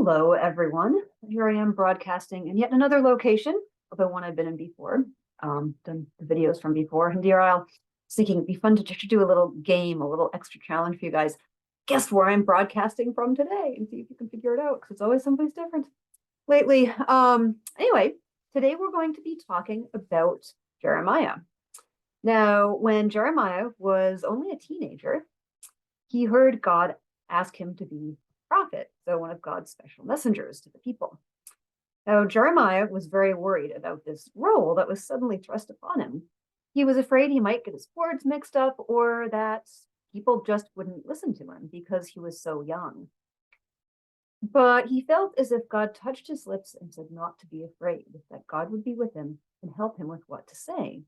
Hello, everyone. Here I am broadcasting in yet another location, although one I've been in before, done the videos from before. And here I'll thinking it'd be fun to do a little game, a little extra challenge for you guys. Guess where I'm broadcasting from today and see if you can figure it out because it's always someplace different lately. Anyway, today we're going to be talking about Jeremiah. Now, when Jeremiah was only a teenager, he heard God ask him to be a prophet, so one of God's special messengers to the people. Now, Jeremiah was very worried about this role that was suddenly thrust upon him. He was afraid he might get his words mixed up or that people just wouldn't listen to him because he was so young. But he felt as if God touched his lips and said not to be afraid, that God would be with him and help him with what to say.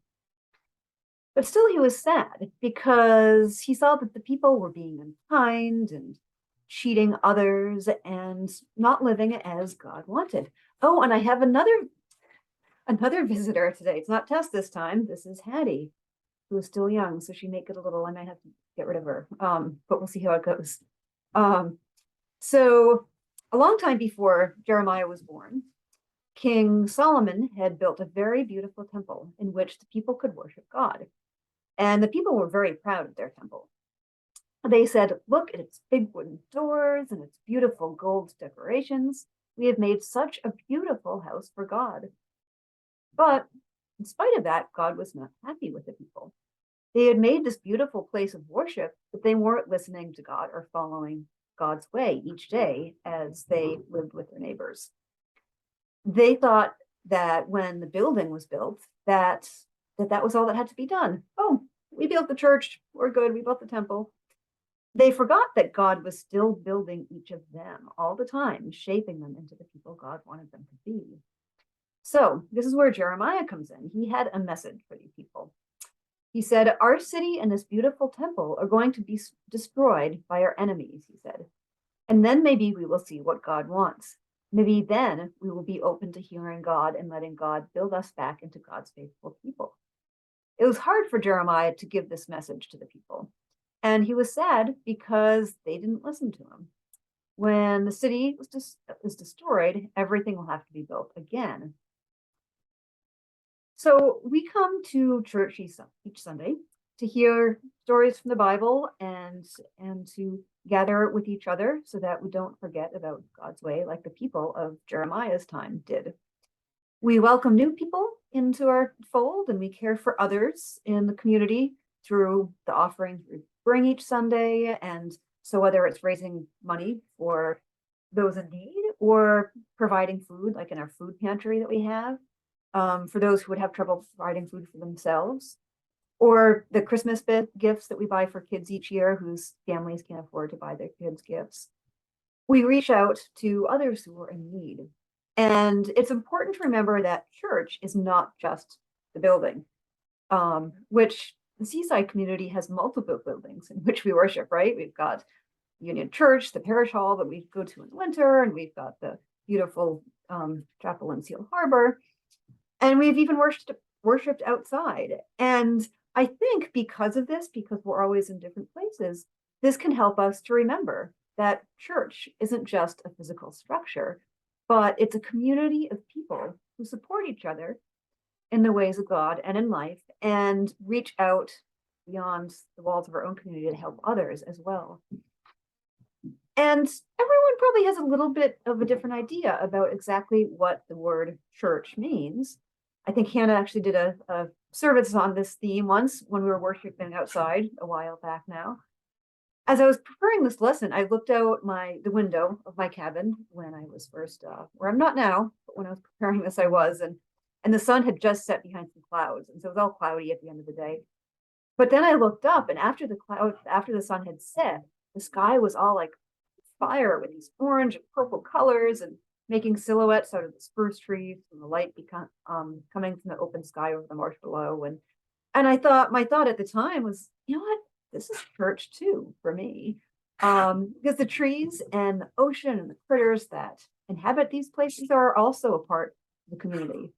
But still he was sad because he saw that the people were being unkind and cheating others and not living as God wanted. Oh, and I have another visitor today. It's not Tess this time. This is Hattie, who is still young, so she may get a little, I might have to get rid of her, but we'll see how it goes. So a long time before Jeremiah was born, King Solomon had built a very beautiful temple in which the people could worship God. And the people were very proud of their temple. They said, look at its big wooden doors and its beautiful gold decorations. We have made such a beautiful house for God. But in spite of that, God was not happy with the people. They had made this beautiful place of worship, but they weren't listening to God or following God's way each day as they lived with their neighbors. They thought that when the building was built, that was all that had to be done. Oh, we built the church, we're good, we built the temple. They forgot that God was still building each of them all the time, shaping them into the people God wanted them to be. So this is where Jeremiah comes in. He had a message for these people. He said, our city and this beautiful temple are going to be destroyed by our enemies, he said. And then maybe we will see what God wants. Maybe then we will be open to hearing God and letting God build us back into God's faithful people. It was hard for Jeremiah to give this message to the people. And he was sad because they didn't listen to him. When the city was destroyed, everything will have to be built again. So we come to church each Sunday to hear stories from the Bible and to gather with each other so that we don't forget about God's way like the people of Jeremiah's time did. We welcome new people into our fold and we care for others in the community through the offerings we bring each Sunday. And so whether it's raising money for those in need or providing food, like in our food pantry that we have, for those who would have trouble providing food for themselves, or the Christmas gifts that we buy for kids each year whose families can't afford to buy their kids gifts. We reach out to others who are in need. And it's important to remember that church is not just the building, which the Seaside community has multiple buildings in which we worship, right? We've got Union Church, the parish hall that we go to in the winter, and we've got the beautiful chapel in Seal Harbor. And we've even worshipped outside. And I think because of this, because we're always in different places, this can help us to remember that church isn't just a physical structure, but it's a community of people who support each other in the ways of God and in life and reach out beyond the walls of our own community to help others as well. And everyone probably has a little bit of a different idea about exactly what the word church means. I think Hannah actually did a service on this theme once when we were worshiping outside a while back now. As I was preparing this lesson, I looked out the window of my cabin when I was first, where I'm not now, but when I was preparing this, I was, and the sun had just set behind some clouds, and so it was all cloudy at the end of the day. But then I looked up, and after the sun had set, the sky was all like fire with these orange and purple colors and making silhouettes out of the spruce trees and the light coming from the open sky over the marsh below. And my thought at the time was, you know what? This is church too for me, because the trees and the ocean and the critters that inhabit these places are also a part of the community.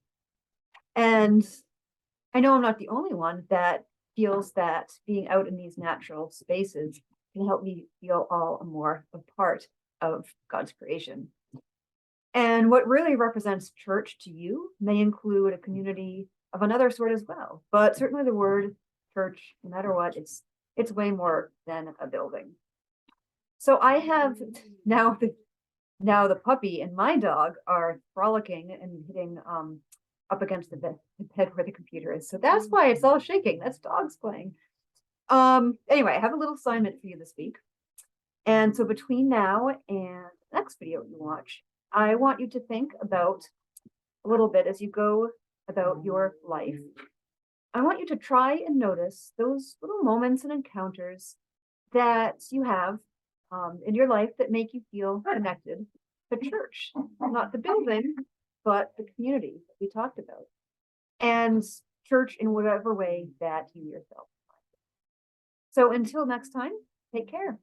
And I know I'm not the only one that feels that being out in these natural spaces can help me feel all more a part of God's creation. And what really represents church to you may include a community of another sort as well. But certainly the word church, no matter what, it's way more than a building. So I have now the puppy and my dog are frolicking and hitting up against the bed where the computer is. So that's why it's all shaking. That's dogs playing. Anyway, I have a little assignment for you this week. And so between now and the next video you watch, I want you to think about a little bit as you go about your life. I want you to try and notice those little moments and encounters that you have in your life that make you feel connected to church, not the building, but the community that we talked about, and church in whatever way that you yourself. So until next time, take care.